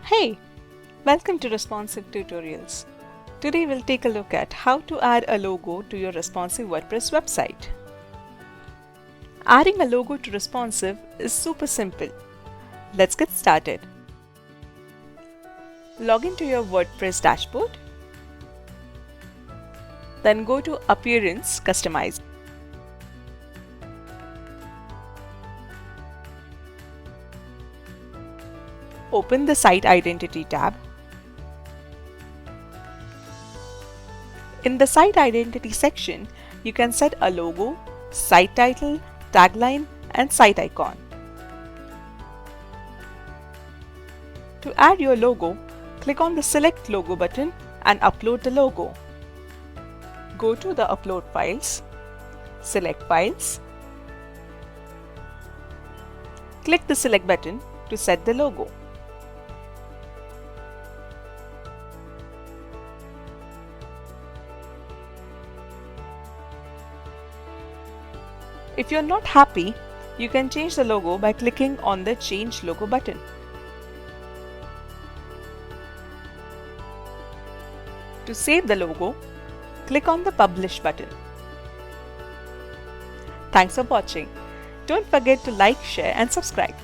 Hey, welcome to Responsive Tutorials. Today we'll take a look at how to add a logo to your responsive WordPress website. Adding a logo to responsive is super simple. Let's get started. Log into your WordPress dashboard. Then go to Appearance Customize. Open the Site Identity tab. In the Site Identity section, you can set a logo, site title, tagline, and site icon. To add your logo, click on the Select Logo button and upload the logo. Go to the Upload Files, select Files. Click the Select button to set the logo. If you're not happy, you can change the logo by clicking on the Change Logo button. To save the logo, click on the Publish button. Thanks for watching. Don't forget to like, share, and subscribe.